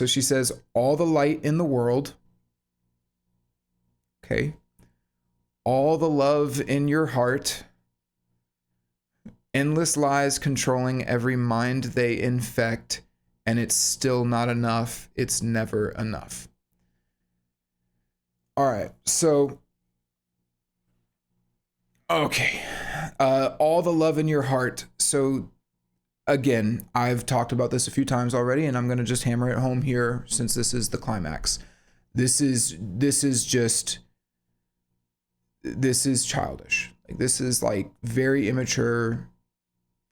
So she says, all the light in the world. Okay. All the love in your heart. Endless lies controlling every mind they infect. And it's still not enough. It's never enough. All right. So, okay. All the love in your heart. So, again, I've talked about this a few times already, and I'm going to just hammer it home here since this is the climax. This is childish. Like, this is like very immature,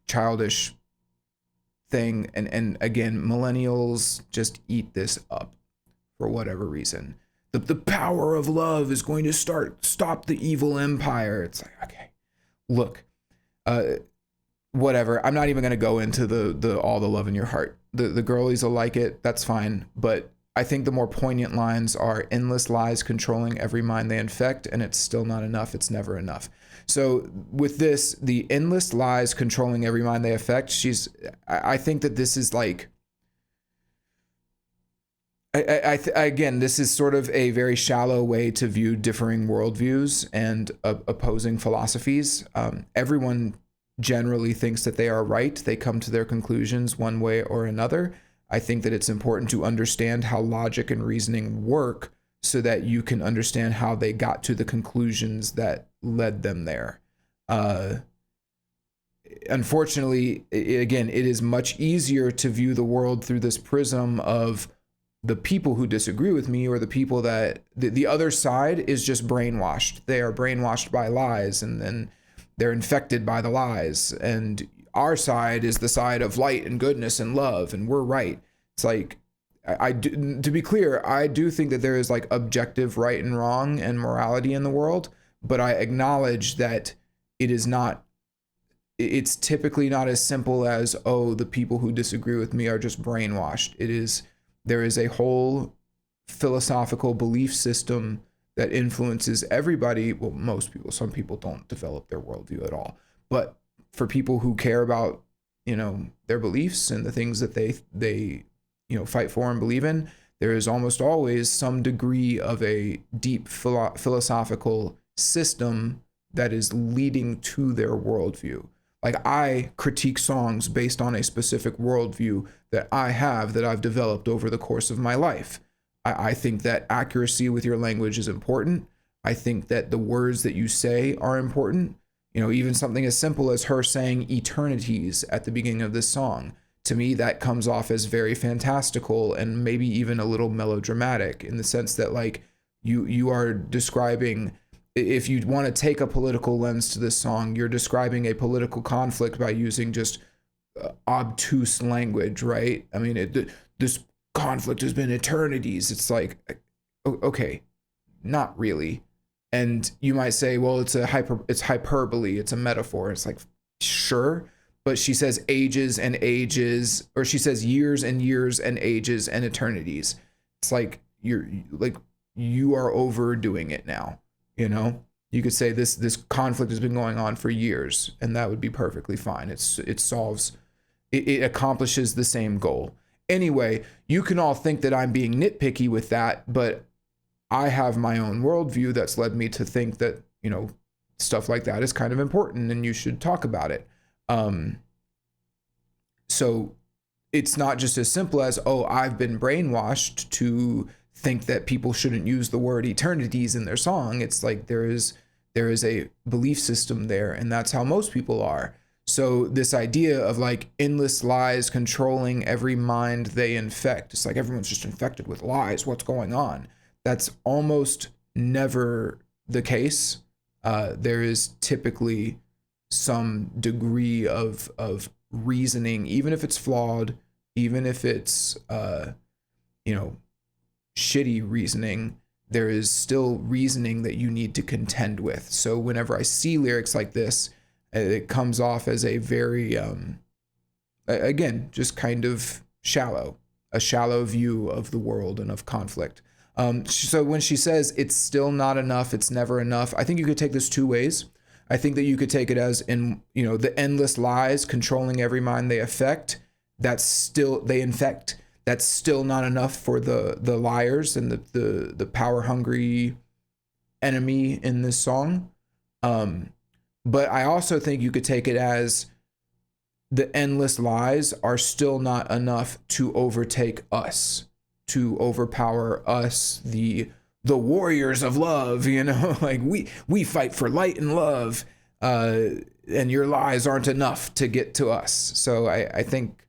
childish thing. And again, millennials just eat this up for whatever reason. The power of love is going to stop the evil empire. It's like, okay, look, whatever. I'm not even going to go into the all the love in your heart. The girlies will like it. That's fine. But I think the more poignant lines are endless lies controlling every mind they infect, and it's still not enough. It's never enough. So with this, the endless lies controlling every mind they affect, I think that this is like, again, this is sort of a very shallow way to view differing worldviews and opposing philosophies. Everyone generally thinks that they are right. They come to their conclusions one way or another. I think that it's important to understand how logic and reasoning work so that you can understand how they got to the conclusions that led them there. Unfortunately, again, it is much easier to view the world through this prism of the people who disagree with me, or the people that the other side is just brainwashed. They are brainwashed by lies, and then they're infected by the lies. And our side is the side of light and goodness and love, and we're right. It's like, to be clear, I do think that there is like objective right and wrong and morality in the world, but I acknowledge that it's typically not as simple as, oh, the people who disagree with me are just brainwashed. There is a whole philosophical belief system that influences everybody. Well, most people. Some people don't develop their worldview at all. But for people who care about, their beliefs and the things that they fight for and believe in, there is almost always some degree of a deep philosophical system that is leading to their worldview. Like, I critique songs based on a specific worldview that I've developed over the course of my life. I think that accuracy with your language is important. I think that the words that you say are important. Even something as simple as her saying eternities at the beginning of this song. To me, that comes off as very fantastical and maybe even a little melodramatic, in the sense that, like, you are describing, if you want to take a political lens to this song, you're describing a political conflict by using just obtuse language, right? I mean, this conflict has been eternities. It's like, okay, not really. And you might say, well, it's hyperbole, it's a metaphor. It's like, sure, but she says ages and ages, or she says years and years and ages and eternities. It's like, you are overdoing it now. You could say this conflict has been going on for years, and that would be perfectly fine. It accomplishes the same goal. Anyway, you can all think that I'm being nitpicky with that, but I have my own worldview that's led me to think that, stuff like that is kind of important and you should talk about it. So it's not just as simple as, oh, I've been brainwashed to think that people shouldn't use the word eternities in their song. It's like there is a belief system there, and that's how most people are. So this idea of like endless lies controlling every mind they infect, it's like everyone's just infected with lies. What's going on? That's almost never the case. There is typically some degree of reasoning, even if it's flawed, even if it's shitty reasoning, there is still reasoning that you need to contend with. So whenever I see lyrics like this, it comes off as a very, again, just kind of a shallow view of the world and of conflict. So when she says it's still not enough, it's never enough, I think you could take this two ways. I think that you could take it as in, the endless lies controlling every mind they affect. They infect. that's still not enough for the liars and the power hungry enemy in this song. But I also think you could take it as the endless lies are still not enough to overtake us, to overpower us, the warriors of love, you know, like we fight for light and love, and your lies aren't enough to get to us. So I think,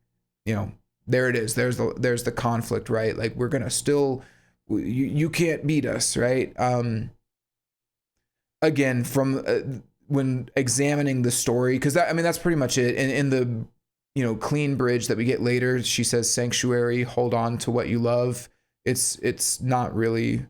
you know, there it is. There's the conflict, right? Like we're gonna still, you can't beat us, right? Again, from when examining the story, because I mean that's pretty much it. And in the, you know, clean bridge that we get later, she says, "Sanctuary, hold on to what you love." It's not really.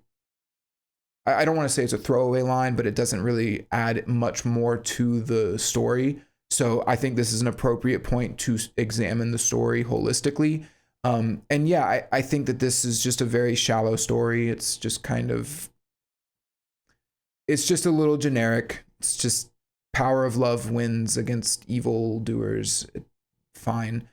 I don't want to say it's a throwaway line, but it doesn't really add much more to the story. So I think this is an appropriate point to examine the story holistically. And yeah, I think that this is just a very shallow story. It's just kind of, it's just a little generic. It's just power of love wins against evil doers. Fine.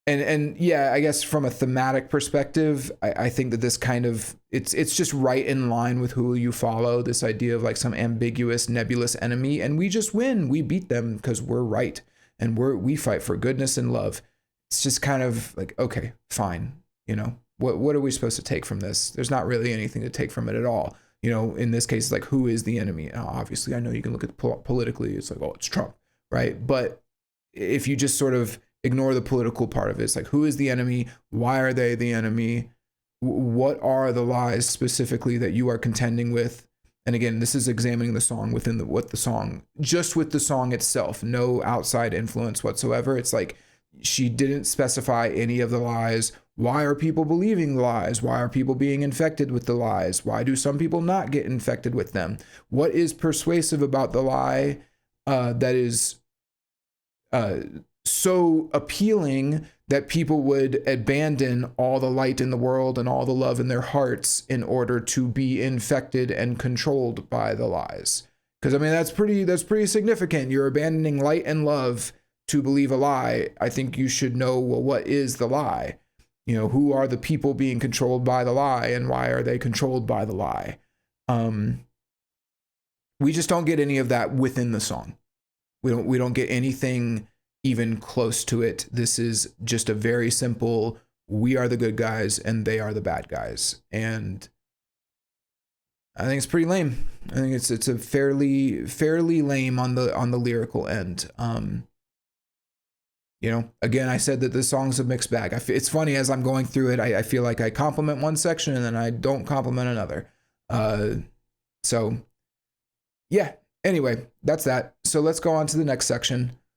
And yeah, I guess from a thematic perspective, I think that this kind of, it's just right in line with who you follow, this idea of like some ambiguous, nebulous enemy, and we just win. We beat them because we're right, and we fight for goodness and love. It's just kind of like, okay, fine. You know, what are we supposed to take from this? There's not really anything to take from it at all. You know, in this case, like, who is the enemy? Obviously, I know you can look at politically, it's like, oh, it's Trump, right? But if you just sort of ignore the political part of it, it's like, who is the enemy? Why are they the enemy? What are the lies specifically that you are contending with? And again, this is examining the song within what the song, just with the song itself, no outside influence whatsoever. It's like, she didn't specify any of the lies. Why are people believing the lies? Why are people being infected with the lies? Why do some people not get infected with them? What is persuasive about the lie that is so appealing that people would abandon all the light in the world and all the love in their hearts in order to be infected and controlled by the lies? Because I mean, that's pretty significant. You're abandoning light and love to believe a lie. I think you should know, well, what is the lie? You know, who are the people being controlled by the lie, and why are they controlled by the lie? We just don't get any of that within the song. We don't get anything even close to it. This is just a very simple, we are the good guys and they are the bad guys. And I think it's pretty lame. I think it's a fairly lame on the lyrical end. You know, again, I said that the song's a mixed bag. It's funny, as I'm going through it, I feel like I compliment one section and then I don't compliment another. So yeah, anyway, that's that. So let's go on to the next section.